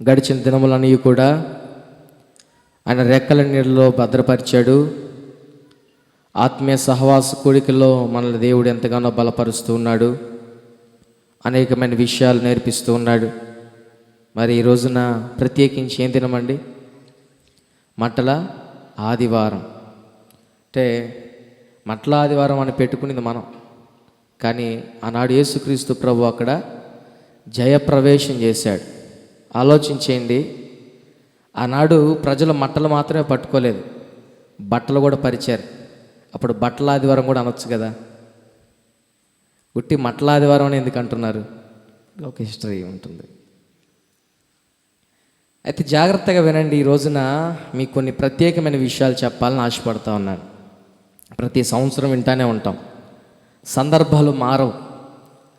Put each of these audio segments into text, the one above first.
గడిచిన దినములన్నీ కూడా ఆయన రెక్కల నీడలో భద్రపరిచాడు. ఆత్మీయ సహవాస కూడికల్లో మనల్ని దేవుడు ఎంతగానో బలపరుస్తూ ఉన్నాడు. అనేకమైన విషయాలు నేర్పిస్తూ ఉన్నాడు. మరి ఈ రోజున ప్రత్యేకించి ఏం దినమండి? మట్టల ఆదివారం. అంటే మట్ల ఆదివారం అని పెట్టుకునేది మనం, కానీ ఆనాడు యేసుక్రీస్తు ప్రభు అక్కడ జయప్రవేశం చేశాడు. ఆలోచించేయండి, ఆనాడు ప్రజలు మట్టలు మాత్రమే పట్టుకోలేదు, బట్టలు కూడా పరిచారు. అప్పుడు బట్టల ఆదివారం కూడా అనొచ్చు కదా. ఉట్టి మట్టల ఆదివారం అని ఎందుకు అంటున్నారు? ఒక హిస్టరీ ఉంటుంది. అయితే జాగ్రత్తగా వినండి. ఈ రోజున మీకు కొన్ని ప్రత్యేకమైన విషయాలు చెప్పాలని ఆశపడతా ఉన్నాను. ప్రతి సంవత్సరం వింటానే ఉంటాం, సందర్భాలు మారవు.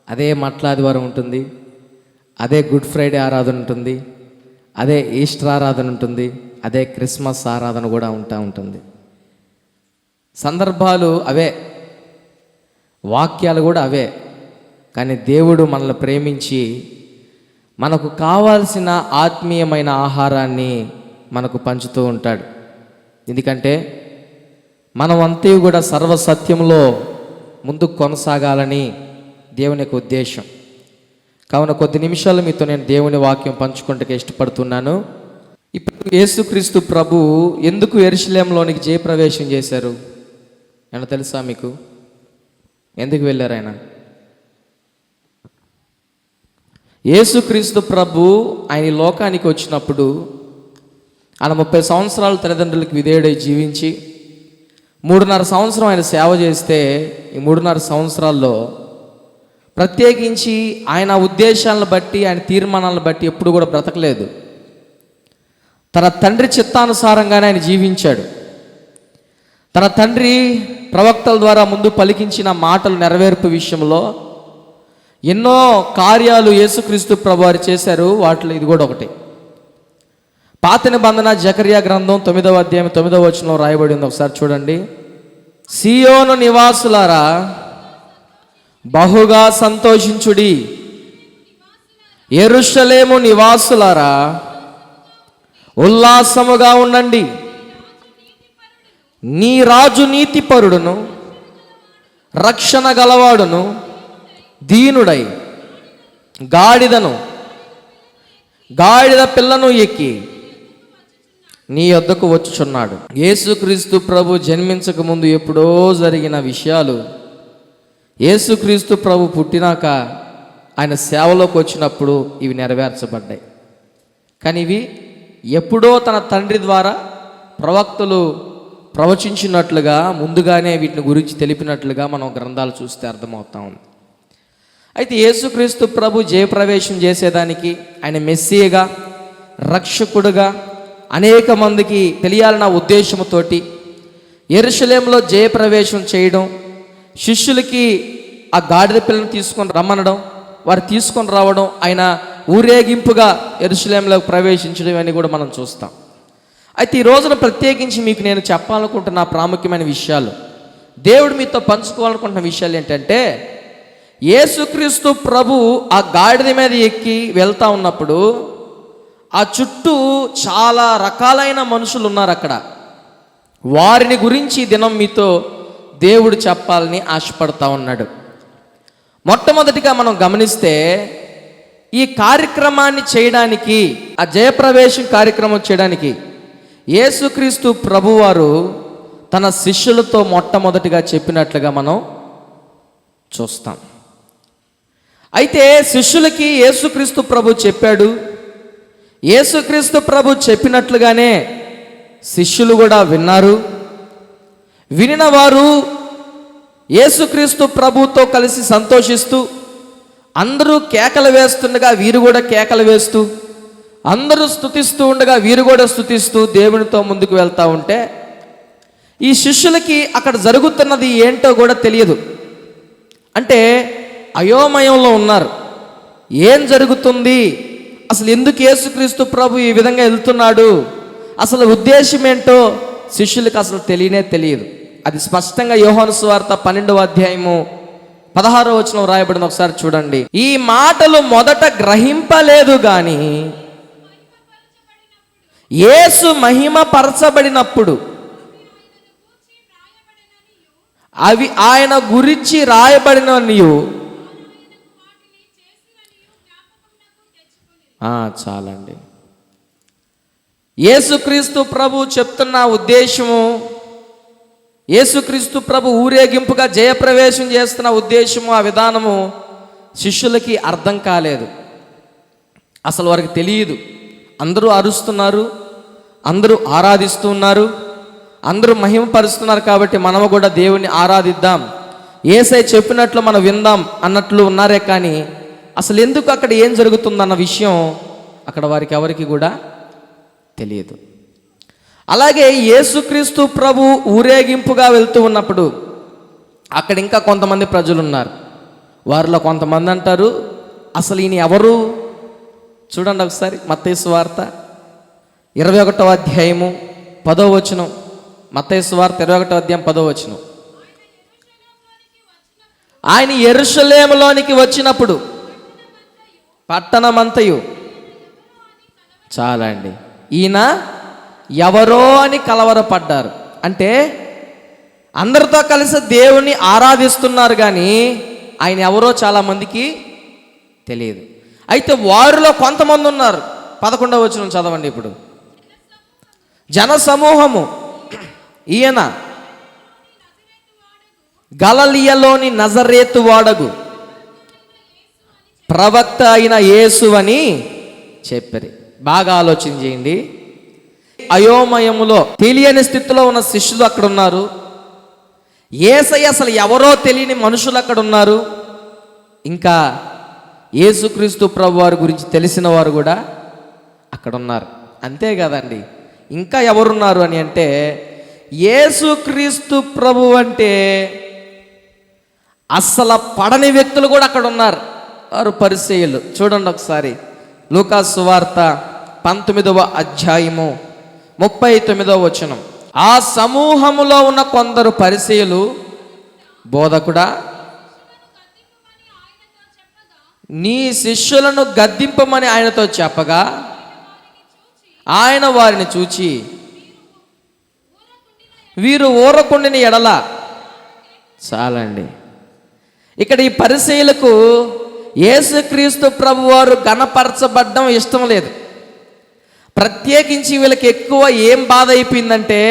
అదే మట్ల ఆదివారం ఉంటుంది, అదే గుడ్ ఫ్రైడే ఆరాధన ఉంటుంది, అదే ఈస్టర్ ఆరాధన ఉంటుంది, అదే క్రిస్మస్ ఆరాధన కూడా ఉంటుంది. సందర్భాలు అవే, వాక్యాలు కూడా అవే. కానీ దేవుడు మనల్ని ప్రేమించి మనకు కావాల్సిన ఆత్మీయమైన ఆహారాన్ని మనకు పంచుతూ ఉంటాడు. ఎందుకంటే మనం అంతా కూడా సర్వసత్యంలో ముందుకు కొనసాగాలని దేవుని యొక్క ఉద్దేశం. కావున కొద్ది నిమిషాలు మీతో నేను దేవుని వాక్యం పంచుకుంటూ ఇష్టపడుతున్నాను. ఇప్పుడు యేసుక్రీస్తు ప్రభు ఎందుకు యెరూషలేములోనికి జయప్రవేశం చేశారు అని తెలుసా మీకు? ఎందుకు వెళ్ళారు ఆయన? యేసుక్రీస్తు ప్రభు ఆయన ఈ లోకానికి వచ్చినప్పుడు ఆయన 30 సంవత్సరాలు తల్లిదండ్రులకు విధేయుడై జీవించి 3.5 సంవత్సరం ఆయన సేవ చేస్తే, ఈ 3.5 సంవత్సరాల్లో ప్రత్యేకించి ఆయన ఉద్దేశాలను బట్టి, ఆయన తీర్మానాలను బట్టి ఎప్పుడు కూడా బ్రతకలేదు. తన తండ్రి చిత్తానుసారంగానే ఆయన జీవించాడు. తన తండ్రి ప్రవక్తల ద్వారా ముందు పలికించిన మాటలు నెరవేర్పు విషయంలో ఎన్నో కార్యాలు యేసుక్రీస్తు ప్రభు వారు చేశారు. వాటిలో ఇది కూడా ఒకటి. పాత నిబంధన జకర్యా గ్రంథం 9వ అధ్యాయం 9వ వచనంలో రాయబడి ఉంది. ఒకసారి చూడండి. సియోను నివాసులారా బహుగా సంతోషించుడి, యెరూషలేము నివాసులారా ఉల్లాసముగా ఉండండి. నీ రాజు నీతిపరుడును రక్షణ గలవాడును దీనుడై గాడిద పిల్లను ఎక్కి నీ వద్దకు వచ్చుచున్నాడు. యేసుక్రీస్తు ప్రభు జన్మించక ముందు ఎప్పుడో జరిగిన విషయాలు యేసుక్రీస్తు ప్రభు పుట్టినాక ఆయన సేవలోకి వచ్చినప్పుడు ఇవి నెరవేర్చబడ్డాయి. కానీ ఇవి ఎప్పుడో తన తండ్రి ద్వారా ప్రవక్తలు ప్రవచించినట్లుగా ముందుగానే వీటిని గురించి తెలిపినట్లుగా మనం గ్రంథాలు చూస్తే అర్థమవుతా ఉంది. అయితే యేసుక్రీస్తు ప్రభు జయప్రవేశం చేసేదానికి, ఆయన మెస్సీయగా రక్షకుడుగా అనేక మందికి తెలియాలన్న ఉద్దేశంతోటి యెరూషలేములో జయప్రవేశం చేయడం, శిష్యులకి ఆ గాడిద పిల్లను తీసుకొని రమ్మనడం, వారు తీసుకొని రావడం, ఆయన ఊరేగింపుగా యెరూషలేములోకి ప్రవేశించడం ఇవన్నీ కూడా మనం చూస్తాం. అయితే ఈ రోజున ప్రత్యేకించి మీకు నేను చెప్పాలనుకుంటున్న ప్రాముఖ్యమైన విషయాలు, దేవుడు మీతో పంచుకోవాలనుకుంటున్న విషయాలు ఏంటంటే, యేసుక్రీస్తు ప్రభు ఆ గాడిద మీద ఎక్కి వెళ్తా ఉన్నప్పుడు ఆ చుట్టూ చాలా రకాలైన మనుషులు ఉన్నారు అక్కడ. వారిని గురించి దినం మీతో దేవుడు చెప్పాలని ఆశపడతా ఉన్నాడు. మొట్టమొదటిగా మనం గమనిస్తే, ఈ కార్యక్రమాన్ని చేయడానికి, ఆ జయప్రవేశం కార్యక్రమం చేయడానికి యేసుక్రీస్తు ప్రభువారు తన శిష్యులతో మొట్టమొదటిగా చెప్పినట్లుగా మనం చూస్తాం. అయితే శిష్యులకి యేసుక్రీస్తు ప్రభు చెప్పాడు. యేసుక్రీస్తు ప్రభు చెప్పినట్లుగానే శిష్యులు కూడా విన్నారు. వినిన వారు యేసుక్రీస్తు ప్రభుతో కలిసి సంతోషిస్తూ, అందరూ కేకలు వేస్తుండగా వీరు కూడా కేకలు వేస్తూ, అందరూ స్తుతిస్తూ ఉండగా వీరు కూడా స్తుతిస్తూ దేవునితో ముందుకు వెళ్తూ ఉంటే, ఈ శిష్యులకి అక్కడ జరుగుతున్నది ఏంటో కూడా తెలియదు. అంటే అయోమయంలో ఉన్నారు. ఏం జరుగుతుంది, అసలు ఎందుకు యేసుక్రీస్తు ప్రభు ఈ విధంగా వెళ్తున్నాడు, అసలు ఉద్దేశం ఏంటో శిష్యులకు అసలు తెలియదు. అది స్పష్టంగా యోహాను సువార్త 12వ అధ్యాయము 16వ వచనం రాయబడింది. ఒకసారి చూడండి. ఈ మాటలు మొదట గ్రహింపలేదు గాని యేసు మహిమ పరచబడినప్పుడు అవి ఆయన గురించి రాయబడిననియు చాలండి. యేసుక్రీస్తు ప్రభు చెప్తున్న ఉద్దేశము, యేసుక్రీస్తు ప్రభు ఊరేగింపుగా జయప్రవేశం చేస్తున్న ఉద్దేశము, ఆ విధానము శిష్యులకి అర్థం కాలేదు. అసలు వారికి తెలియదు. అందరూ అరుస్తున్నారు, అందరూ ఆరాధిస్తున్నారు, అందరూ మహిమపరుస్తున్నారు. కాబట్టి మనము కూడా దేవుని ఆరాధిద్దాం, యేసయ్య చెప్పినట్లు మనం విందాం అన్నట్లు ఉన్నారే. కానీ అసలు ఎందుకు అక్కడ ఏం జరుగుతుందన్న విషయం అక్కడ వారికి ఎవరికి కూడా తెలియదు. అలాగే యేసుక్రీస్తు ప్రభు ఊరేగింపుగా వెళ్తూ ఉన్నప్పుడు అక్కడ ఇంకా కొంతమంది ప్రజలు ఉన్నారు. వారిలో కొంతమంది అంటారు, అసలు ఈయన ఎవరు? చూడండి ఒకసారి మత్తయి సువార్త 21వ అధ్యాయము 10వ వచనం. మత్తయి సువార్త 21వ అధ్యాయం 10వ వచనం. ఆయన యెరూషలేములోనికి వచ్చినప్పుడు పట్టణమంతయు, చాలండి, ఈయన ఎవరో అని కలవరపడ్డారు. అంటే అందరితో కలిసి దేవుణ్ణి ఆరాధిస్తున్నారు, కానీ ఆయన ఎవరో చాలామందికి తెలియదు. అయితే వారిలో కొంతమంది ఉన్నారు. 11వ వచనం చదవండి ఇప్పుడు. జన సమూహము, ఈయన గలిలయలోని నజరేతు వాడగు ప్రవక్త అయిన యేసు అని చెప్పారు. బాగా ఆలోచన చేయండి. అయోమయములో తెలియని స్థితిలో ఉన్న శిష్యులు అక్కడ ఉన్నారు. యేసయ్య అసలు ఎవరో తెలియని మనుషులు అక్కడ ఉన్నారు. ఇంకా యేసుక్రీస్తు ప్రభు వారి గురించి తెలిసిన వారు కూడా అక్కడ ఉన్నారు. అంతే కదండి. ఇంకా ఎవరున్నారు అని అంటే, యేసుక్రీస్తు ప్రభు అంటే అసలు పడని వ్యక్తులు కూడా అక్కడ ఉన్నారు. వారు పరిసయ్యులు. చూడండి ఒకసారి లూకా సువార్త 19వ అధ్యాయము 39వ వచనం. ఆ సమూహములో ఉన్న కొందరు పరిసయ్యులు, బోధకుడా, నీ శిష్యులను గద్దింపమని ఆయనతో చెప్పగా ఆయన వారిని చూచి, వీరు ఊరకుండిన ఎడల, చాలండి. ఇక్కడ ఈ పరిసయ్యులకు యేసుక్రీస్తు ప్రభువారు ఘనపరచబడ్డం ఇష్టం లేదు. ప్రత్యేకించి వీళ్ళకి ఎక్కువ ఏం బాధ అయిపోయిందంటే,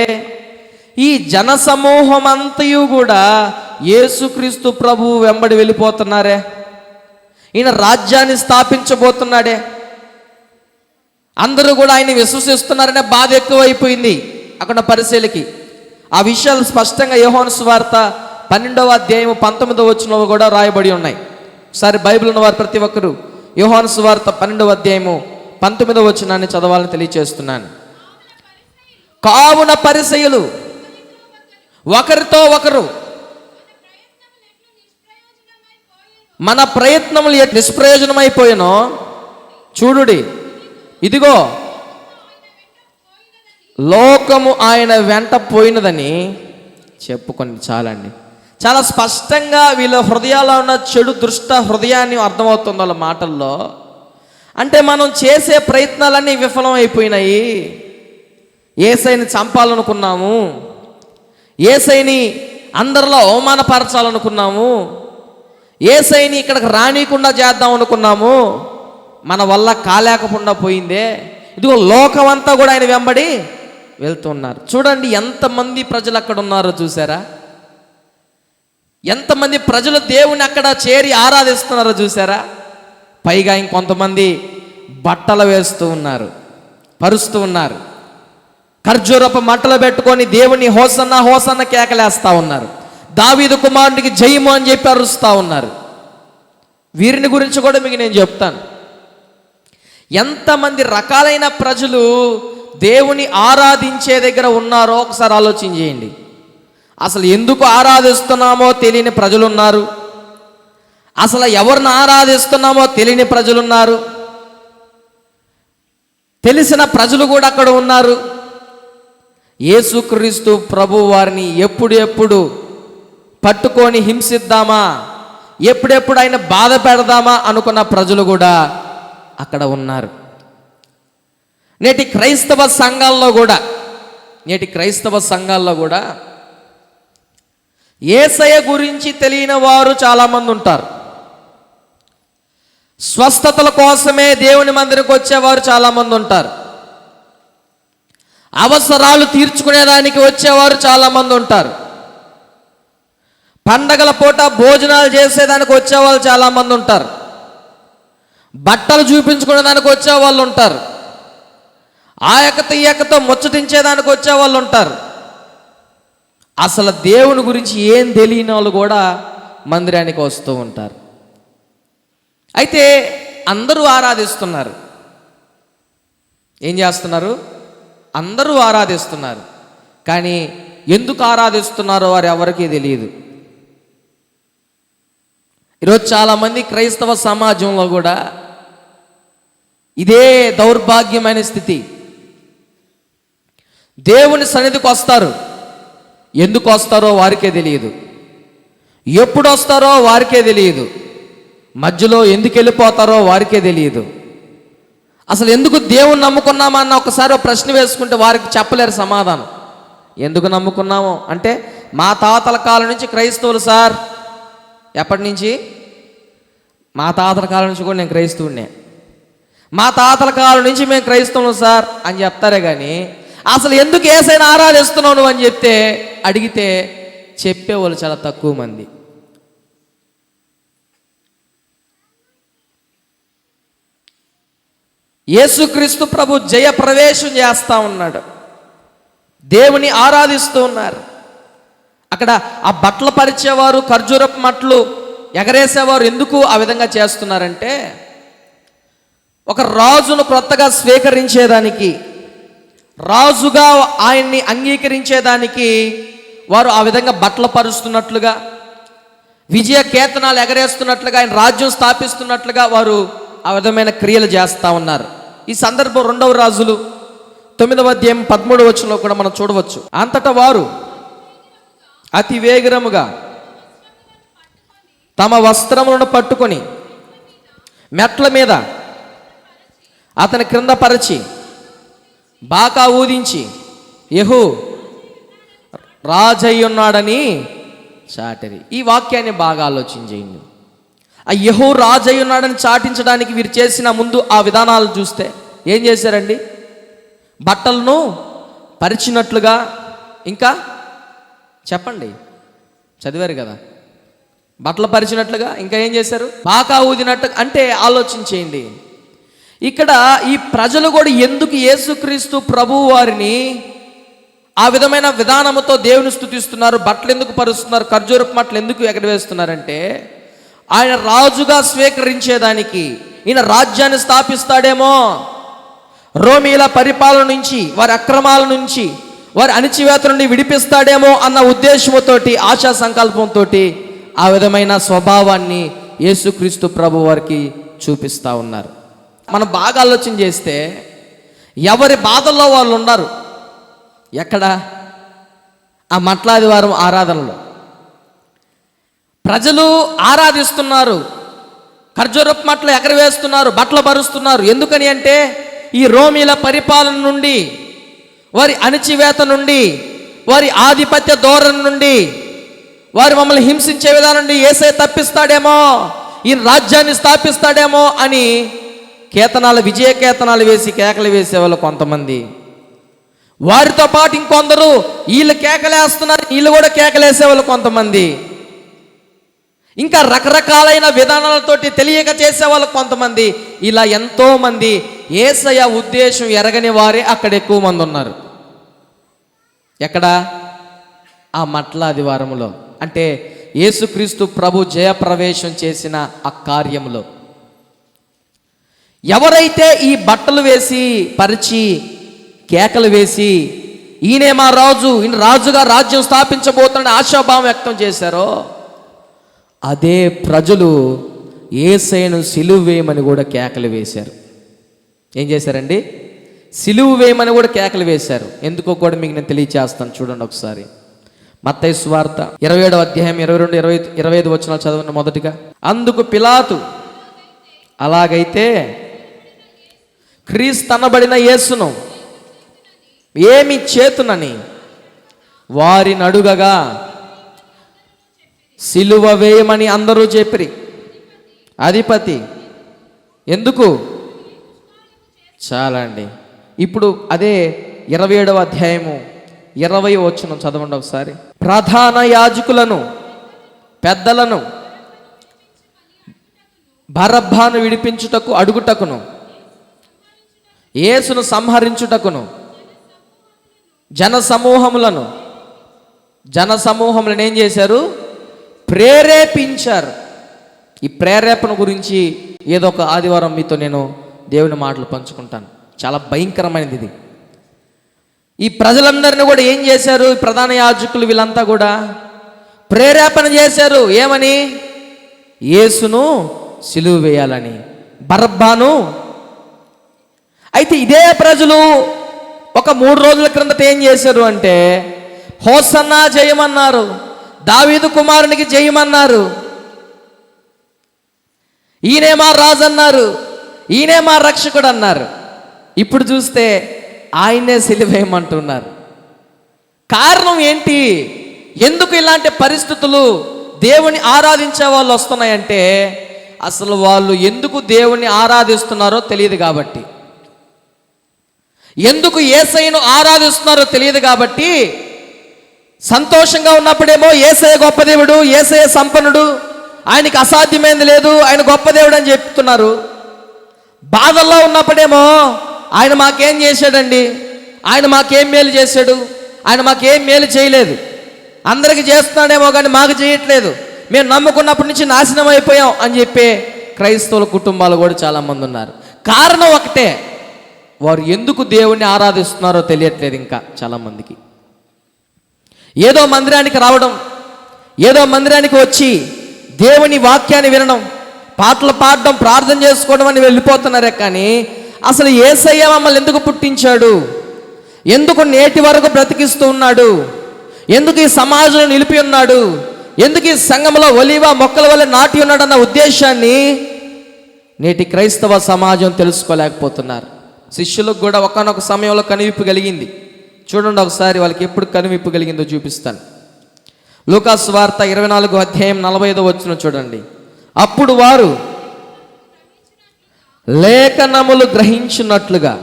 ఈ జన సమూహం అంతయు కూడా యేసుక్రీస్తు ప్రభు వెంబడి వెళ్ళిపోతున్నారే, ఈయన రాజ్యాన్ని స్థాపించబోతున్నాడే, అందరూ కూడా ఆయన విశ్వసిస్తున్నారనే బాధ ఎక్కువ అయిపోయింది అక్కడ పరిసయ్యులకి. ఆ విషయాలు స్పష్టంగా యోహాను సువార్త 12వ అధ్యాయము 19వ వచనంలో కూడా రాయబడి ఉన్నాయి. ఒకసారి బైబిల్ ఉన్న వారు ప్రతి ఒక్కరు యోహాను సువార్త 12వ అధ్యాయము 19వ వచనాన్ని చదవాలని తెలియచేస్తున్నాను. కావున పరిసయ్యులు ఒకరితో ఒకరు, మన ప్రయత్నములు నిష్ప్రయోజనమైపోయానో చూడుడి, ఇదిగో లోకము ఆయన వెంట పోయినదని చెప్పుకొని. చాలండి. చాలా స్పష్టంగా వీళ్ళ హృదయాల్లో ఉన్న చెడు దుష్ట హృదయాన్ని అర్థమవుతుంది వాళ్ళ మాటల్లో. అంటే మనం చేసే ప్రయత్నాలన్నీ విఫలం అయిపోయినాయి. యేసయ్యని చంపాలనుకున్నాము, యేసయ్యని అందరిలో అవమానపరచాలనుకున్నాము, యేసయ్యని ఇక్కడికి రానియకుండా చేద్దాం అనుకున్నాము, మన వల్ల కాలేకుండా పోయిందే. ఇదిగో లోకం అంతా కూడా ఆయన వెంబడి వెళ్తున్నారు. చూడండి ఎంతమంది ప్రజలు అక్కడ ఉన్నారో చూసారా? ఎంతమంది ప్రజలు దేవుని అక్కడ చేరి ఆరాధిస్తున్నారో చూసారా? పైగా ఇంకొంతమంది బట్టలు వేస్తూ ఉన్నారు, పరుస్తూ ఉన్నారు, ఖర్జూరపు మంటలు పెట్టుకొని దేవుని హోసన్న హోసన్న కేకలేస్తూ ఉన్నారు, దావీదు కుమారునికి జయము అని చెప్పి అరుస్తూ ఉన్నారు. వీరిని గురించి కూడా మీకు నేను చెప్తాను. ఎంతమంది రకాలైన ప్రజలు దేవుని ఆరాధించే దగ్గర ఉన్నారో ఒకసారి ఆలోచన చేయండి. అసలు ఎందుకు ఆరాధిస్తున్నామో తెలియని ప్రజలు ఉన్నారు, అసలు ఎవరిని ఆరాధిస్తున్నామో తెలియని ప్రజలు ఉన్నారు, తెలిసిన ప్రజలు కూడా అక్కడ ఉన్నారు. యేసుక్రీస్తు ప్రభు వారిని ఎప్పుడెప్పుడు పట్టుకొని హింసిద్దామా, ఎప్పుడెప్పుడు ఆయన బాధ పెడదామా అనుకున్న ప్రజలు కూడా అక్కడ ఉన్నారు. నేటి క్రైస్తవ సంఘాల్లో కూడా యేసయ్య గురించి తెలియని వారు చాలామంది ఉంటారు. స్వస్థతల కోసమే దేవుని మందిరకు వచ్చేవారు చాలామంది ఉంటారు. అవసరాలు తీర్చుకునేదానికి వచ్చేవారు చాలామంది ఉంటారు. పండగల పూట భోజనాలు చేసేదానికి వచ్చేవాళ్ళు చాలామంది ఉంటారు. బట్టలు చూపించుకునేదానికి వచ్చేవాళ్ళు ఉంటారు. ఈయకతో ముచ్చటించేదానికి వచ్చేవాళ్ళు ఉంటారు. అసలు దేవుని గురించి ఏం తెలియని వాళ్ళు కూడా మందిరానికి వస్తూ ఉంటారు. అయితే అందరూ ఆరాధిస్తున్నారు. ఏం చేస్తున్నారు? అందరూ ఆరాధిస్తున్నారు. కానీ ఎందుకు ఆరాధిస్తున్నారో వారు ఎవరికీ తెలియదు. ఈరోజు చాలామంది క్రైస్తవ సమాజంలో కూడా ఇదే దౌర్భాగ్యమైన స్థితి. దేవుని సన్నిధికి వస్తారు, ఎందుకు వస్తారో వారికే తెలియదు. ఎప్పుడు వస్తారో వారికే తెలియదు. మధ్యలో ఎందుకు వెళ్ళిపోతారో వారికే తెలియదు. అసలు ఎందుకు దేవుని నమ్ముకున్నామా అన్న ఒకసారి ఒక ప్రశ్న వేసుకుంటే వారికి చెప్పలేరు సమాధానం. ఎందుకు నమ్ముకున్నాము అంటే, మా తాతల కాలం నుంచి క్రైస్తవులు సార్. ఎప్పటి నుంచి? మా తాతల కాలం నుంచి కూడా నేను క్రైస్తవుడినే. మా తాతల కాలం నుంచి మేము క్రైస్తవులు సార్ అని చెప్తారే కానీ అసలు ఎందుకు యేసయ్యను ఆరాధిస్తున్నావు నువ్వు అని అడిగితే చెప్పేవాళ్ళు చాలా తక్కువ మంది. యేసుక్రీస్తు ప్రభు జయ ప్రవేశం చేస్తూ ఉన్నాడు. దేవుని ఆరాధిస్తూ ఉన్నారు. అక్కడ ఆ బట్టలు పరిచేవారు, ఖర్జూరపు మట్టలు ఎగరేసేవారు ఎందుకు ఆ విధంగా చేస్తున్నారంటే, ఒక రాజును కొత్తగా స్వీకరించేదానికి, రాజుగా ఆయన్ని అంగీకరించేదానికి వారు ఆ విధంగా బట్టలు పరుస్తున్నట్లుగా, విజయ కేతనాలు ఎగరేస్తున్నట్లుగా, ఆయన రాజ్యం స్థాపిస్తున్నట్లుగా వారు ఆ విధమైన క్రియలు చేస్తూ ఉన్నారు. ఈ సందర్భం 2వ రాజులు 9వ అధ్యాయం 13వ వచనంలో కూడా మనం చూడవచ్చు. అంతటా వారు అతి వేగరముగా తమ వస్త్రములను పట్టుకొని మెట్ల మీద అతని క్రింద పరిచి బాకా ఊదించి యెహూ రాజయ్యున్నాడని చాటిరి. ఈ వాక్యాన్ని బాగా ఆలోచించేయండి. ఆ యెహూ రాజయ్యున్నాడని చాటించడానికి వీరు చేసిన ముందు ఆ విధానాలు చూస్తే ఏం చేశారండి? బట్టలను పరిచినట్లుగా, ఇంకా చెప్పండి, చదివారు కదా, బట్టలు పరిచినట్లుగా ఇంకా ఏం చేశారు? బాకా ఊదినట్టు. అంటే ఆలోచించేయండి, ఇక్కడ ఈ ప్రజలు కూడా ఎందుకు యేసుక్రీస్తు ప్రభు వారిని ఆ విధమైన విధానముతో దేవుని స్తుతిస్తున్నారు, బట్టలు ఎందుకు పరుస్తున్నారు, ఖర్జూరపు మట్టలు ఎందుకు ఎగరవేస్తున్నారంటే, ఆయన రాజుగా స్వీకరించేదానికి, ఈయన రాజ్యాన్ని స్థాపిస్తాడేమో, రోమీల పరిపాలన నుంచి, వారి అక్రమాల నుంచి, వారి అణిచివేత నుండి విడిపిస్తాడేమో అన్న ఉద్దేశంతోటి, ఆశా సంకల్పంతో ఆ విధమైన స్వభావాన్ని యేసుక్రీస్తు ప్రభు వారికి చూపిస్తూ ఉన్నారు. మనం బాగా ఆలోచన చేస్తే ఎవరి బాధల్లో వాళ్ళు ఉన్నారు. ఎక్కడ? ఆ మట్లాదివారం ఆరాధనలో ప్రజలు ఆరాధిస్తున్నారు, ఖర్జూరపు మట్టలు ఎగరవేస్తున్నారు, బట్టలు పరుస్తున్నారు. ఎందుకని అంటే, ఈ రోమీల పరిపాలన నుండి, వారి అణిచివేత నుండి, వారి ఆధిపత్య ధోరణి నుండి, వారు మమ్మల్ని హింసించే విధానం నుండి యేసయ్య తప్పిస్తాడేమో, ఈ రాజ్యాన్ని స్థాపిస్తాడేమో అని కేతనాలు, విజయ కేతనాలు వేసి కేకలు వేసేవాళ్ళు కొంతమంది. వారితో పాటు ఇంకొందరు వీళ్ళు కేకలేస్తున్నారు, వీళ్ళు కూడా కేకలేసేవాళ్ళు కొంతమంది. ఇంకా రకరకాలైన విధానాలతోటి తెలియక చేసేవాళ్ళు కొంతమంది. ఇలా ఎంతోమంది యేసయ్య ఉద్దేశం ఎరగని వారే అక్కడ ఎక్కువ మంది ఉన్నారు. ఎక్కడ? ఆ మట్లాదివారంలో, అంటే యేసుక్రీస్తు ప్రభు జయప్రవేశం చేసిన ఆ కార్యంలో. ఎవరైతే ఈ బట్టలు వేసి పరిచి కేకలు వేసి ఈయనే మా రాజు, ఈయన రాజుగా రాజ్యం స్థాపించబోతున్న ఆశాభావం వ్యక్తం చేశారో, అదే ప్రజలు యేసయ్యను సిలువ వేయమని కూడా కేకలు వేశారు. ఏం చేశారండి? సిలువ వేయమని కూడా కేకలు వేశారు. ఎందుకో కూడా మీకు నేను తెలియచేస్తాను, చూడండి ఒకసారి. మత్తయి సువార్త 27వ అధ్యాయం 22-25 వచనాలు చదవండి. మొదటిగా, అందుకు పిలాతు, అలాగైతే క్రీస్తు అనబడిన యేసును ఏమి చేతునని వారిని అడుగగా సిలువ వేయమని అందరూ చెప్పిరి. అధిపతి ఎందుకు? చాలా అండి. ఇప్పుడు అదే 27వ అధ్యాయము 20వ వచనం చదవండి ఒకసారి. ప్రధాన యాజకులను పెద్దలను బరబ్బాను విడిపించుటకు అడుగుటకును యేసును సంహరించుటకును జనసమూహములను ఏం చేశారు? ప్రేరేపించారు. ఈ ప్రేరేపణ గురించి ఏదో ఒక ఆదివారం మీతో నేను దేవుని మాటలు పంచుకుంటాను. చాలా భయంకరమైనది ఇది. ఈ ప్రజలందరినీ కూడా ఏం చేశారు? ఈ ప్రధాన యాజకులు వీళ్ళంతా కూడా ప్రేరేపణ చేశారు. ఏమని? యేసును సిలువ వేయాలని, బరబ్బాను. అయితే ఇదే ప్రజలు ఒక 3 రోజుల క్రిందట ఏం చేశారు అంటే, హోసన్నా జయమన్నారు, దావీదు కుమారునికి జయమన్నారు, ఈయనే మా రాజు అన్నారు, ఈయనే మా రక్షకుడు అన్నారు. ఇప్పుడు చూస్తే ఆయనే సిలువేయమంటున్నారు. కారణం ఏంటి? ఎందుకు ఇలాంటి పరిస్థితులు దేవుని ఆరాధించే వాళ్ళు వస్తున్నాయంటే, అసలు వాళ్ళు ఎందుకు దేవుని ఆరాధిస్తున్నారో తెలియదు కాబట్టి, ఎందుకు యేసయ్యను ఆరాధిస్తున్నారో తెలియదు కాబట్టి, సంతోషంగా ఉన్నప్పుడేమో యేసయ్య గొప్ప దేవుడు, యేసయ్య సంపన్నుడు, ఆయనకి అసాధ్యమైంది లేదు, ఆయన గొప్ప దేవుడు అని చెప్తున్నారు. బాధల్లో ఉన్నప్పుడేమో ఆయన మాకేం చేశాడండి, ఆయన మాకేం మేలు చేశాడు, ఆయన మాకేం మేలు చేయలేదు, అందరికి చేస్తున్నాడేమో కానీ మాకు చేయట్లేదు, మేము నమ్ముకున్నప్పటి నుంచి నాశనం అయిపోయాం అని చెప్పే క్రైస్తవుల కుటుంబాలు కూడా చాలామంది ఉన్నారు. కారణం ఒకటే, వారు ఎందుకు దేవుణ్ణి ఆరాధిస్తున్నారో తెలియట్లేదు ఇంకా చాలామందికి. ఏదో మందిరానికి రావడం, ఏదో మందిరానికి వచ్చి దేవుని వాక్యాన్ని వినడం, పాటలు పాడడం, ప్రార్థన చేసుకోవడం అని వెళ్ళిపోతున్నారే కానీ అసలు యేసయ్య మమ్మల్ని ఎందుకు పుట్టించాడు, ఎందుకు నేటి వరకు బ్రతికిస్తూ ఉన్నాడు, ఎందుకు ఈ సమాజంలో నిలిపి ఉన్నాడు, ఎందుకు ఈ సంఘంలో ఒలీవ మొక్కల వల్ల నాటి ఉన్నాడన్న ఉద్దేశాన్ని నేటి క్రైస్తవ సమాజం తెలుసుకోలేకపోతున్నారు. శిష్యులకు కూడా ఒకానొక సమయంలో కనువిప్పు కలిగింది. చూడండి ఒకసారి వాళ్ళకి ఎప్పుడు కనువిప్పు కలిగిందో చూపిస్తాను. లూకాసు సువార్త 24వ అధ్యాయం 45వ వచనం చూడండి. అప్పుడు వారు లేఖనములు గ్రహించినట్లుగా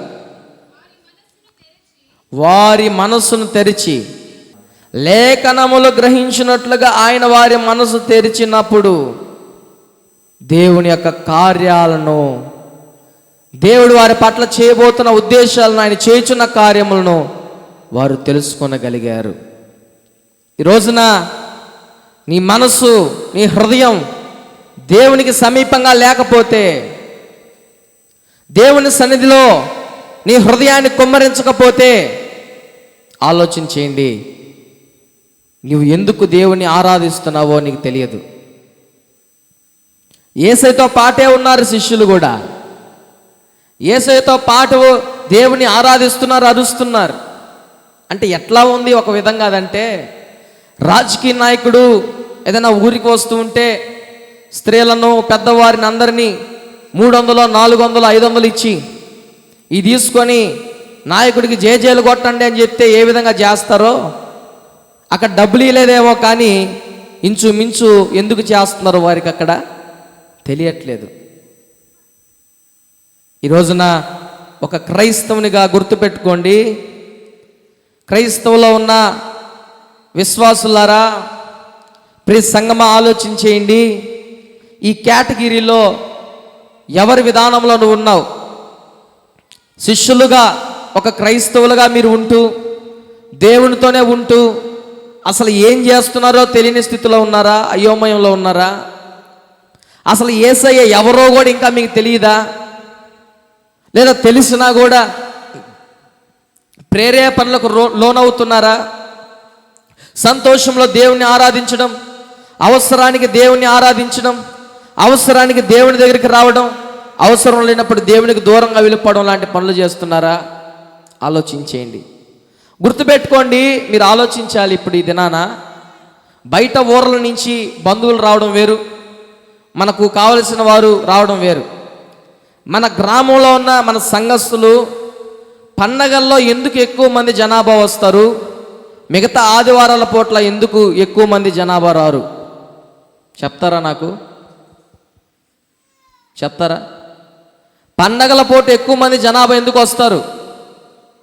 వారి మనస్సును తెరిచి, లేఖనములు గ్రహించినట్లుగా ఆయన వారి మనసు తెరిచినప్పుడు దేవుని యొక్క కార్యాలను, దేవుడు వారి పట్ల చేయబోతున్న ఉద్దేశాలను, ఆయన చేయుచున్న కార్యములను వారు తెలుసుకొనగలిగారు. ఈ రోజున నీ మనసు, నీ హృదయం దేవునికి సమీపంగా లేకపోతే, దేవుని సన్నిధిలో నీ హృదయాన్ని కుమ్మరించకపోతే ఆలోచన చేయండి, నువ్వు ఎందుకు దేవుని ఆరాధిస్తున్నావో నీకు తెలియదు. యేసయ్యతో పాటే ఉన్నారు శిష్యులు కూడా, యేసయ్యతో పాటు దేవుని ఆరాధిస్తున్నారు, అరుస్తున్నారు. అంటే ఎట్లా ఉంది ఒక విధంగా అదంటే, రాజకీయ నాయకుడు ఏదైనా ఊరికి వస్తూ ఉంటే స్త్రీలను, పెద్దవారిని అందరినీ 300, 400, 500 ఇచ్చి ఇది తీసుకొని నాయకుడికి జేజేలు కొట్టండి అని చెప్తే ఏ విధంగా చేస్తారో, అక్కడ డబ్బులు ఇవ్వలేదేమో కానీ ఇంచుమించు ఎందుకు చేస్తున్నారో వారికి అక్కడ తెలియట్లేదు. ఈ రోజున ఒక క్రైస్తవునిగా గుర్తుపెట్టుకోండి, క్రైస్తవులో ఉన్న విశ్వాసులారా, ప్రియ సంగమా ఆలోచించేయండి. ఈ కేటగిరీలో ఎవరి విధానంలో నువ్వు ఉన్నావు? శిష్యులుగా, ఒక క్రైస్తవులుగా మీరు ఉంటూ, దేవునితోనే ఉంటూ అసలు ఏం చేస్తున్నారో తెలియని స్థితిలో ఉన్నారా? అయోమయంలో ఉన్నారా? అసలు యేసయ్య ఎవరో కూడా ఇంకా మీకు తెలియదా? లేదా తెలిసినా కూడా ప్రేరేపణలకు లోనవుతున్నారా? సంతోషంలో దేవుణ్ణి ఆరాధించడం, అవసరానికి దేవుణ్ణి ఆరాధించడం, అవసరానికి దేవుని దగ్గరికి రావడం, అవసరం లేనప్పుడు దేవునికి దూరంగా వెళ్ళిపోవడం లాంటి పనులు చేస్తున్నారా? ఆలోచించేయండి. గుర్తుపెట్టుకోండి, మీరు ఆలోచించాలి. ఇప్పుడు ఈ దినాన బయట ఊర్ల నుంచి బంధువులు రావడం వేరు, మనకు కావలసిన వారు రావడం వేరు. మన గ్రామంలో ఉన్న మన సంఘస్థులు పండగల్లో ఎందుకు ఎక్కువ మంది జనాభా వస్తారు, మిగతా ఆదివారాల పూట్ల ఎందుకు ఎక్కువ మంది జనాభా రారు? చెప్తారా? నాకు చెప్తారా? పండగల పూట ఎక్కువ మంది జనాభా ఎందుకు వస్తారు?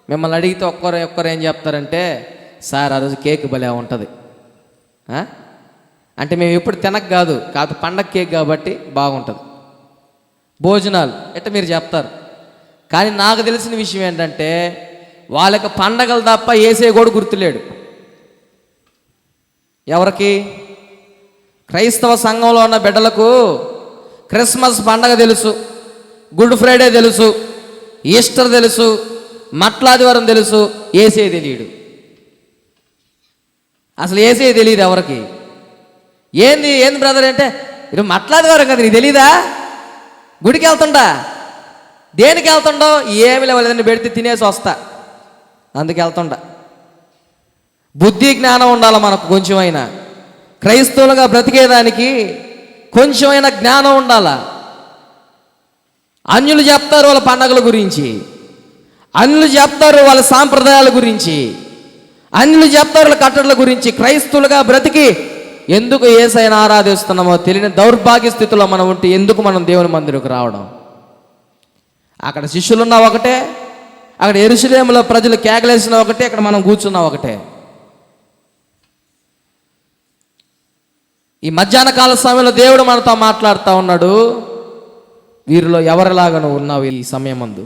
మిమ్మల్ని అడిగితే ఒక్కరు ఏం చెప్తారంటే, సార్ ఆ రోజు కేక్ భలే ఉంటుంది. అంటే మేము ఎప్పుడు తినక కాదు పండగ కేక్ కాబట్టి బాగుంటుంది, భోజనాలు ఎట్లా మీరు చెప్తారు. కానీ నాకు తెలిసిన విషయం ఏంటంటే, వాళ్ళకి పండగలు తప్ప యేసయ్య కూడా గుర్తులేడు. ఎవరికి? క్రైస్తవ సంఘంలో ఉన్న బిడ్డలకు క్రిస్మస్ పండగ తెలుసు, గుడ్ ఫ్రైడే తెలుసు, ఈస్టర్ తెలుసు, మట్లాదివారం తెలుసు, యేసయ్య తెలియడు. అసలు యేసయ్య తెలియదు ఎవరికి. ఏంది బ్రదర్ అంటే, ఇది మట్లాదివారం కదా, నీకు తెలీదా? గుడికి వెళ్తుండా? దేనికి వెళ్తుండో? ఏమి లేదని పెడితే తినేసి వస్తా, అందుకు వెళ్తుండా. బుద్ధి జ్ఞానం ఉండాలి మనకు కొంచెమైనా. క్రైస్తవులుగా బ్రతికేదానికి కొంచెమైనా జ్ఞానం ఉండాలా. అన్యులు చెప్తారు వాళ్ళ పండగల గురించి, అన్యులు చెప్తారు వాళ్ళ సాంప్రదాయాల గురించి, అన్యులు చెప్తారు వాళ్ళ కట్టడల గురించి. క్రైస్తవులుగా బ్రతికి ఎందుకు యేసయ్యను ఆరాధిస్తున్నామో తెలియని దౌర్భాగ్య స్థితిలో మనం ఉంటే ఎందుకు మనం దేవుని మందిరకు రావడం? అక్కడ శిష్యులున్నా ఒకటే, అక్కడ యెరూషలేములో ప్రజలు కేకలేసిన ఒకటే, ఇక్కడ మనం కూర్చున్నా ఒకటే. ఈ మధ్యాహ్న కాల సమయంలో దేవుడు మనతో మాట్లాడుతూ ఉన్నాడు, వీరిలో ఎవరిలాగా నువ్వు ఉన్నావు ఈ సమయమందు?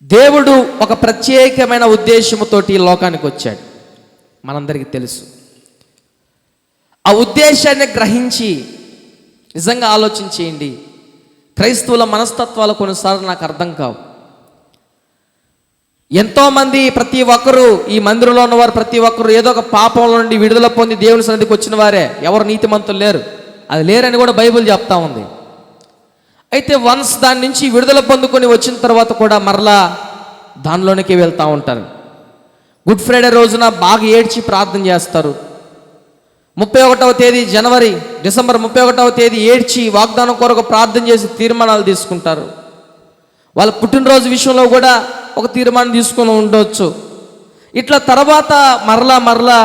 దేవుడు ఒక ప్రత్యేకమైన ఉద్దేశంతోటి ఈ లోకానికి వచ్చాడు, మనందరికీ తెలుసు. ఆ ఉద్దేశాన్ని గ్రహించి నిజంగా ఆలోచించేయండి. క్రైస్తవుల మనస్తత్వాలు కొన్నిసార్లు నాకు అర్థం కావు. ఎంతోమంది ప్రతి ఒక్కరూ ఈ మందిరంలో ఉన్నవారు ప్రతి ఒక్కరు ఏదో ఒక పాపంలో నుండి విడుదల పొంది దేవుని సన్నిధికి వచ్చిన వారే, ఎవరు నీతిమంతులు లేరు. అది లేరని కూడా బైబిల్ చెప్తా ఉంది. అయితే వన్స్ దాని నుంచి విడుదల పొందుకొని వచ్చిన తర్వాత కూడా మరలా దానిలోనికి వెళ్తూ ఉంటారు. గుడ్ ఫ్రైడే రోజున బాగా ఏడ్చి ప్రార్థన చేస్తారు. 31వ తేదీ డిసెంబర్ 31వ తేదీ ఏడ్చి వాగ్దానం కొరకు ప్రార్థన చేసి తీర్మానాలు తీసుకుంటారు. వాళ్ళ పుట్టినరోజు విషయంలో కూడా ఒక తీర్మానం తీసుకొని ఉండవచ్చు. ఇట్లా తర్వాత మరలా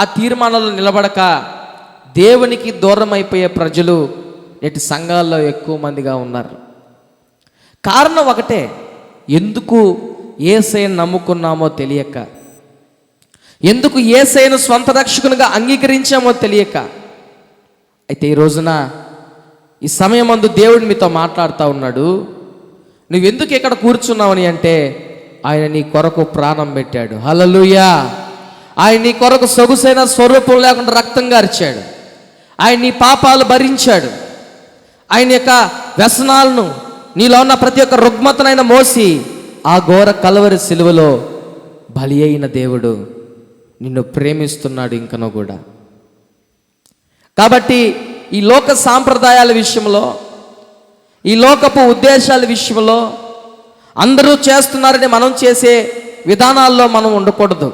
ఆ తీర్మానాలు నిలబడక దేవునికి దూరం అయిపోయే ప్రజలు నేటి సంఘాల్లో ఎక్కువ మందిగా ఉన్నారు. కారణం ఒకటే, ఎందుకు యేసయ్యను నమ్ముకున్నామో తెలియక, ఎందుకు యేసయ్యను స్వంత రక్షకునిగా అంగీకరించామో తెలియక. అయితే ఈ రోజున ఈ సమయమందు దేవుడు మీతో మాట్లాడుతూ ఉన్నాడు. నువ్వెందుకు ఇక్కడ కూర్చున్నావని అంటే, ఆయన నీ కొరకు ప్రాణం పెట్టాడు. హల్లెలూయా. ఆయన నీ కొరకు సొగుసైన స్వరూపం లేకుండా రక్తం గార్చాడు. ఆయన నీ పాపాలు భరించాడు. ఆయన యొక్క వ్యసనాలను, నీలో ఉన్న ప్రతి ఒక్క రుగ్మతనైన మోసి ఆ ఘోర కల్వరి సిలువలో బలి అయిన దేవుడు నిన్ను ప్రేమిస్తున్నాడు ఇంకనూ కూడా. కాబట్టి ఈ లోక సాంప్రదాయాల విషయంలో, ఈ లోకపు ఉద్దేశాల విషయంలో, అందరూ చేస్తున్నారని మనం చేసే విధానాల్లో మనం ఉండకూడదు.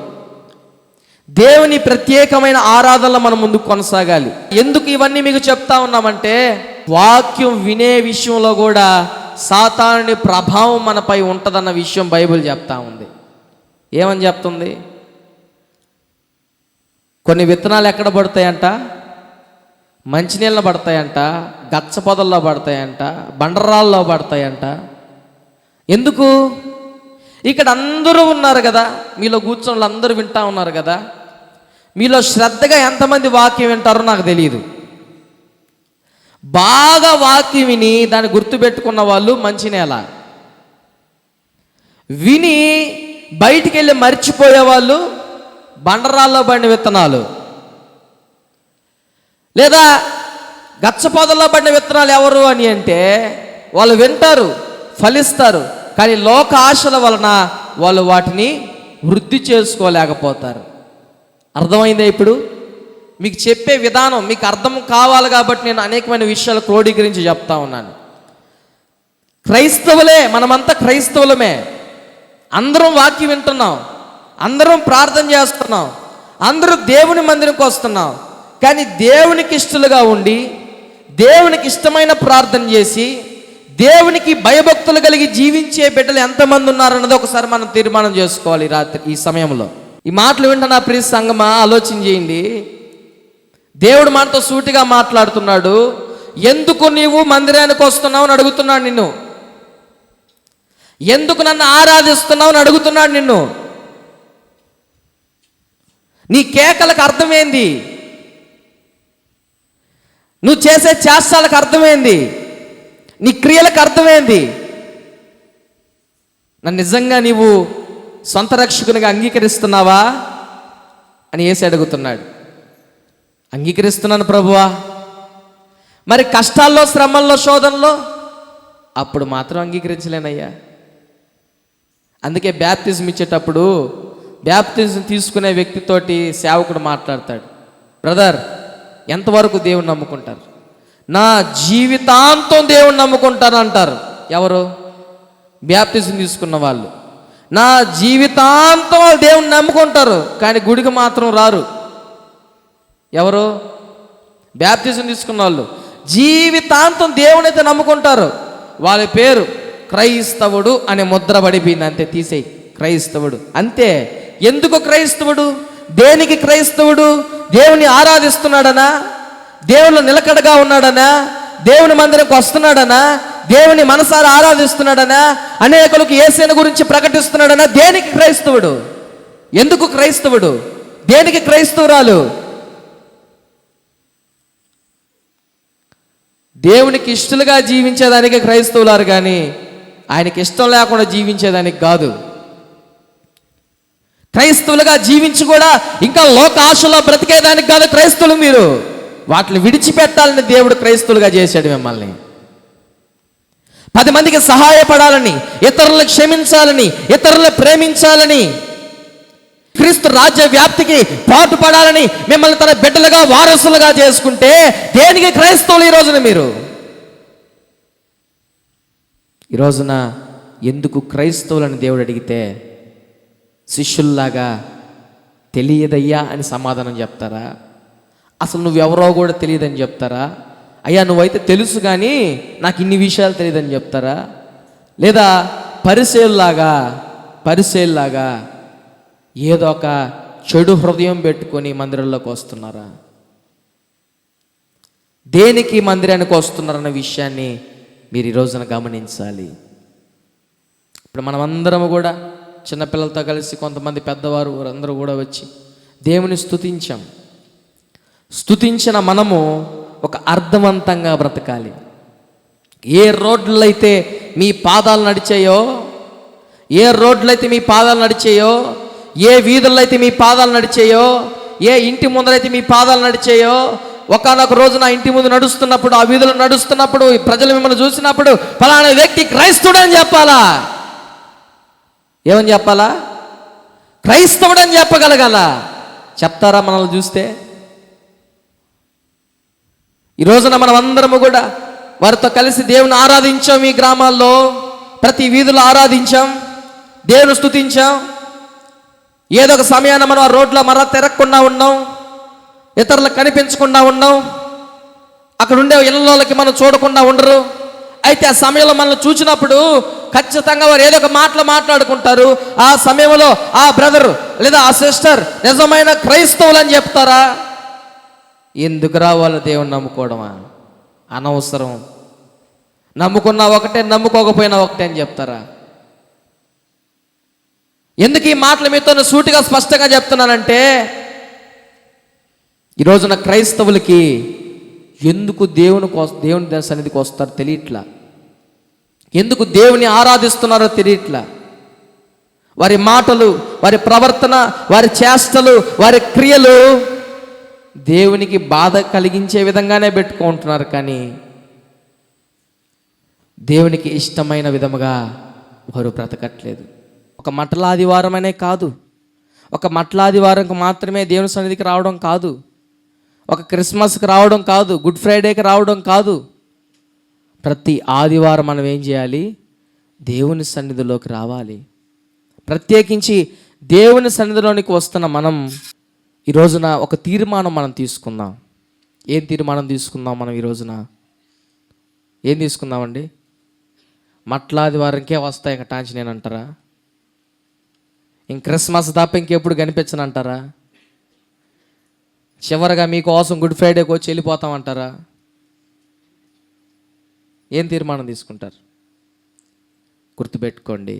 దేవుని ప్రత్యేకమైన ఆరాధనలో మనం ముందుకు కొనసాగాలి. ఎందుకు ఇవన్నీ మీకు చెప్తా ఉన్నామంటే, వాక్యం వినే విషయంలో కూడా సాతానుని ప్రభావం మనపై ఉంటుందన్న విషయం బైబిల్ చెప్తా ఉంది. ఏమని చెప్తుంది? కొన్ని విత్తనాలు ఎక్కడ పడతాయంట? మంచినీళ్ళలో పడతాయంట, గచ్చ పొదల్లో పడతాయంట, బండరాల్లో పడతాయంట. ఎందుకు? ఇక్కడ అందరూ ఉన్నారు కదా, మీలో కూర్చొని వాళ్ళు అందరూ వింటా ఉన్నారు కదా. మీలో శ్రద్ధగా ఎంతమంది వాక్యం వింటారో నాకు తెలియదు. బాగా వాక్యం విని దాన్ని గుర్తుపెట్టుకున్న వాళ్ళు మంచినేల, విని బయటికి వెళ్ళి మర్చిపోయే వాళ్ళు బండరాల్లో పడిన విత్తనాలు, లేదా గచ్చపొదల్లో పడిన విత్తనాలు ఎవరు అని అంటే, వాళ్ళు వింటారు, ఫలిస్తారు, కానీ లోక ఆశల వలన వాళ్ళు వాటిని వృద్ధి చేసుకోలేకపోతారు. అర్థమైందా? ఇప్పుడు మీకు చెప్పే విధానం మీకు అర్థం కావాలి కాబట్టి నేను అనేకమైన విషయాలు క్రోడీకరించి చెప్తా ఉన్నాను. క్రైస్తవులే, మనమంతా క్రైస్తవులమే, అందరం వాక్యం వింటున్నాం, అందరం ప్రార్థన చేస్తున్నాం, అందరూ దేవుని మందిరంకి వస్తున్నాం. కానీ దేవునికి ఇష్టలుగా ఉండి దేవునికి ఇష్టమైన ప్రార్థన చేసి దేవునికి భయభక్తులు కలిగి జీవించే బిడ్డలు ఎంతమంది ఉన్నారన్నది ఒకసారి మనం తీర్మానం చేసుకోవాలి ఈ సమయంలో. ఈ మాటలు వింటున్న నా ప్రియ సంగమా, ఆలోచన చేయండి. దేవుడు మనతో సూటిగా మాట్లాడుతున్నాడు. ఎందుకు నీవు మందిరానికి వస్తున్నావు అని అడుగుతున్నాడు నిన్ను. ఎందుకు నన్ను ఆరాధిస్తున్నావు అని అడుగుతున్నాడు నిన్ను. నీ కేకలకు అర్థమైంది, నువ్వు చేసే చేష్టాలకు అర్థమైంది, నీ క్రియలకు అర్థమైంది. నన్ను నిజంగా నీవు సొంత రక్షకునిగా అంగీకరిస్తున్నావా అని యేసు అడుగుతున్నాడు. అంగీకరిస్తున్నాను ప్రభువా. మరి కష్టాల్లో, శ్రమల్లో, శోధనలో అప్పుడు మాత్రం అంగీకరించలేనయ్యా. అందుకే బ్యాప్తిజం ఇచ్చేటప్పుడు బ్యాప్తిజం తీసుకునే వ్యక్తితోటి సేవకుడు మాట్లాడతాడు. బ్రదర్, ఎంతవరకు దేవుని నమ్ముకుంటారు? నా జీవితాంతం దేవుని నమ్ముకుంటారు అంటారు. ఎవరు? బ్యాప్తిజం తీసుకున్న వాళ్ళు. నా జీవితాంతం వాళ్ళు దేవుని నమ్ముకుంటారు, కానీ గుడికి మాత్రం రారు. ఎవరు? బ్యాప్తిజం తీసుకున్న వాళ్ళు జీవితాంతం దేవుని అయితే నమ్ముకుంటారు. వాళ్ళ పేరు క్రైస్తవుడు అనే ముద్ర పడిపోయింది, అంతే. తీసేయి, క్రైస్తవుడు అంతే. ఎందుకు క్రైస్తవుడు? దేనికి క్రైస్తవుడు? దేవుని ఆరాధిస్తున్నాడనా? దేవుని నిలకడగా ఉన్నాడనా? దేవుని మందిరంకి వస్తున్నాడనా? దేవుని మనసారా ఆరాధిస్తున్నాడనా? అనేకులకు యేసుని గురించి ప్రకటిస్తున్నాడనా? దేనికి క్రైస్తవుడు? ఎందుకు క్రైస్తవుడు? దేనికి క్రైస్తవురాలు? దేవునికి ఇష్టలుగా జీవించేదానికి క్రైస్తవులారు, కానీ ఆయనకి ఇష్టం లేకుండా జీవించేదానికి కాదు. క్రైస్తవులుగా జీవించి కూడా ఇంకా లోక ఆశలో బ్రతికేదానికి కాదు క్రైస్తవులు. మీరు వాటిని విడిచిపెట్టాలని దేవుడు క్రైస్తవులుగా చేశాడు మిమ్మల్ని. 10 మందికి సహాయపడాలని, ఇతరులను క్షమించాలని, ఇతరులను ప్రేమించాలని, క్రీస్తు రాజ్య వ్యాప్తికి పాటుపడాలని మిమ్మల్ని తన బిడ్డలుగా, వారసులుగా చేసుకుంటే దేనికి క్రైస్తవులు ఈ రోజున? మీరు ఈ రోజున ఎందుకు క్రైస్తవులని దేవుడు అడిగితే శిష్యుల్లాగా తెలియదయ్యా అని సమాధానం చెప్తారా? అసలు నువ్వెవరో కూడా తెలియదని చెప్తారా? అయ్యా నువ్వైతే తెలుసు కానీ నాకు ఇన్ని విషయాలు తెలియదని చెప్తారా? లేదా పరిసేల్లాగా ఏదో ఒక చెడు హృదయం పెట్టుకొని మందిరంలోకి వస్తున్నారా? దేనికి మందిరానికి వస్తున్నారన్న విషయాన్ని మీరు ఈ రోజున గమనించాలి. ఇప్పుడు మనమందరము కూడా చిన్నపిల్లలతో కలిసి, కొంతమంది పెద్దవారు అందరూ కూడా వచ్చి దేవుని స్తుతించిన మనము ఒక అర్థవంతంగా బ్రతకాలి. ఏ రోడ్లు అయితే మీ పాదాలు నడిచాయో, ఏ వీధుల్లో అయితే మీ పాదాలు నడిచాయో, ఏ ఇంటి ముందరైతే మీ పాదాలు నడిచాయో, ఒకానొక రోజు నా ఇంటి ముందు నడుస్తున్నప్పుడు, ఆ వీధులు నడుస్తున్నప్పుడు ప్రజలు మిమ్మల్ని చూసినప్పుడు ఫలానా వ్యక్తి క్రైస్తవుడు అని చెప్పాలా? ఏమని చెప్పాలా? క్రైస్తవుడు అని చెప్పగలగాల. చెప్తారా మనల్ని చూస్తే? ఈ రోజున మనం అందరము కూడా వారితో కలిసి దేవుని ఆరాధించాం. ఈ గ్రామాల్లో ప్రతి వీధిలో ఆరాధించాం, దేవుని స్తుతించాం. ఏదో ఒక సమయాన్ని మనం ఆ రోడ్లో మరలా తిరగకుండా ఉన్నాం, ఇతరులకు కనిపించకుండా ఉన్నాం, అక్కడ ఉండే ఇళ్ళలోకి మనం చూడకుండా ఉండరు. అయితే ఆ సమయంలో మనం చూసినప్పుడు ఖచ్చితంగా వారు ఏదో ఒక మాట్లాడుకుంటారు. ఆ సమయంలో ఆ బ్రదర్ లేదా ఆ సిస్టర్ నిజమైన క్రైస్తవులు అని చెప్తారా? ఎందుకు రావాలో దేవుని నమ్ముకోవడమా? అనవసరం. నమ్ముకున్నా ఒకటే, నమ్ముకోకపోయినా ఒకటే అని చెప్తారా? ఎందుకు ఈ మాటలు మీతో సూటిగా స్పష్టంగా చెప్తున్నానంటే, ఈ రోజున క్రైస్తవులకి ఎందుకు దేవుని సన్నిధికి వస్తారో తెలియట్లా, ఎందుకు దేవుని ఆరాధిస్తున్నారో తెలియట్లా. వారి మాటలు, వారి ప్రవర్తన, వారి చేష్టలు, వారి క్రియలు దేవునికి బాధ కలిగించే విధంగానే పెట్టుకుంటున్నారు, కానీ దేవునికి ఇష్టమైన విధముగా వారు బ్రతకట్లేదు. ఒక మటలాదివారమనే కాదు, ఒక మటలాదివారంకి మాత్రమే దేవుని సన్నిధికి రావడం కాదు, ఒక క్రిస్మస్కి రావడం కాదు, గుడ్ ఫ్రైడేకి రావడం కాదు. ప్రతి ఆదివారం మనం ఏం చేయాలి? దేవుని సన్నిధిలోకి రావాలి. ప్రత్యేకించి దేవుని సన్నిధిలోనికి వస్తున్న మనం ఈ రోజున ఒక తీర్మానం మనం తీసుకుందాం. ఏం తీర్మానం తీసుకుందాం మనం ఈ రోజున? ఏం తీసుకుందామండి? మట్లాదివారంకే వస్తాయి ఇంకా టాంచి నేను అంటారా? ఇంక క్రిస్మస్ తప్ప ఇంకెప్పుడు కనిపించను అంటారా? చివరిగా మీకోసం గుడ్ ఫ్రైడేకి వచ్చి వెళ్ళిపోతామంటారా? ఏం తీర్మానం తీసుకుంటారు? గుర్తుపెట్టుకోండి,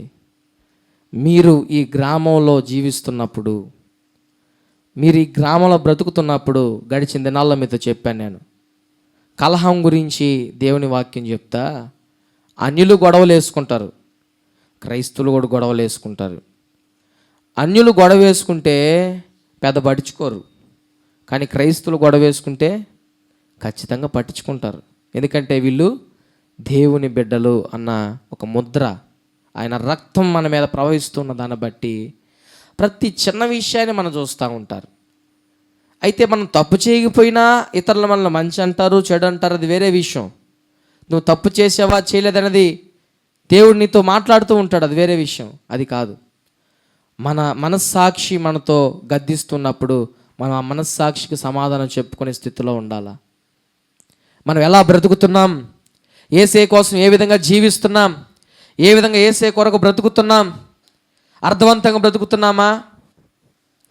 మీరు ఈ గ్రామంలో జీవిస్తున్నప్పుడు, మీరు ఈ గ్రామంలో బ్రతుకుతున్నప్పుడు, గడిచిన దినాల్లో మీతో చెప్పాను నేను, కలహం గురించి దేవుని వాక్యం చెప్తా. అన్యులు గొడవలు వేసుకుంటారు, క్రైస్తువులు కూడా గొడవలు వేసుకుంటారు. అన్యులు గొడవ వేసుకుంటే పెద్ద పట్టించుకోరు, కానీ క్రైస్తువులు గొడవ వేసుకుంటే ఖచ్చితంగా పట్టించుకుంటారు. ఎందుకంటే వీళ్ళు దేవుని బిడ్డలు అన్న ఒక ముద్ర, ఆయన రక్తం మన మీద ప్రవహిస్తున్న దాన్ని బట్టి ప్రతి చిన్న విషయాన్ని మనం చూస్తూ ఉంటారు. అయితే మనం తప్పు చేయకపోయినా ఇతరులు మనల్ని మంచి అంటారు, చెడు అంటారు, అది వేరే విషయం. నువ్వు తప్పు చేసావా చేయలేదన్నది దేవుడు నీతో మాట్లాడుతూ ఉంటాడు, అది వేరే విషయం. అది కాదు, మన మనస్సాక్షి మనతో గద్దిస్తున్నప్పుడు మనం ఆ మనస్సాక్షికి సమాధానం చెప్పుకునే స్థితిలో ఉండాలా. మనం ఎలా బ్రతుకుతున్నాం, యేసే కోసం ఏ విధంగా జీవిస్తున్నాం, ఏ విధంగా యేసే కొరకు బ్రతుకుతున్నాం, అర్థవంతంగా బ్రతుకుతున్నామా,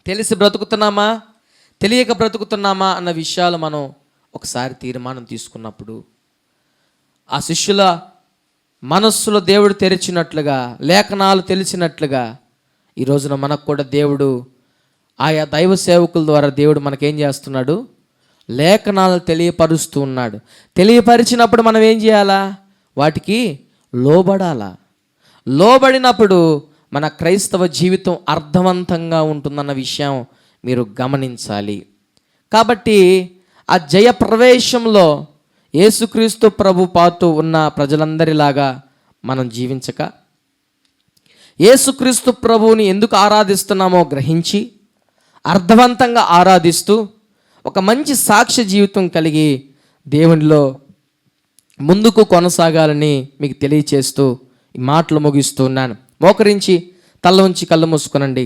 తెలిసి బ్రతుకుతున్నామా, తెలియక బ్రతుకుతున్నామా అన్న విషయాలు మనం ఒకసారి తీర్మానం తీసుకున్నప్పుడు ఆ శిష్యుల మనస్సులో దేవుడు తెరిచినట్లుగా, లేఖనాలు తెలిసినట్లుగా ఈ రోజున మనకు కూడా దేవుడు ఆయా దైవ సేవకుల ద్వారా దేవుడు మనకేం చేస్తున్నాడు? లేఖనాలు తెలియపరుస్తూ ఉన్నాడు. తెలియపరిచినప్పుడు మనం ఏం చేయాలా? వాటికి లోబడాలా. లోబడినప్పుడు మన క్రైస్తవ జీవితం అర్థవంతంగా ఉంటుందన్న విషయం మీరు గమనించాలి. కాబట్టి ఆ జయ ప్రవేశంలో యేసుక్రీస్తు ప్రభు పాటు ఉన్న ప్రజలందరిలాగా మనం జీవించక, యేసుక్రీస్తు ప్రభువుని ఎందుకు ఆరాధిస్తున్నామో గ్రహించి అర్థవంతంగా ఆరాధిస్తూ ఒక మంచి సాక్ష్య జీవితం కలిగి దేవునిలో ముందుకు కొనసాగాలని మీకు తెలియచేస్తూ ఈ మాటలు ముగిస్తూ ఉన్నాను. మోకరించి తల ఉంచి కళ్ళు మూసుకొనండి.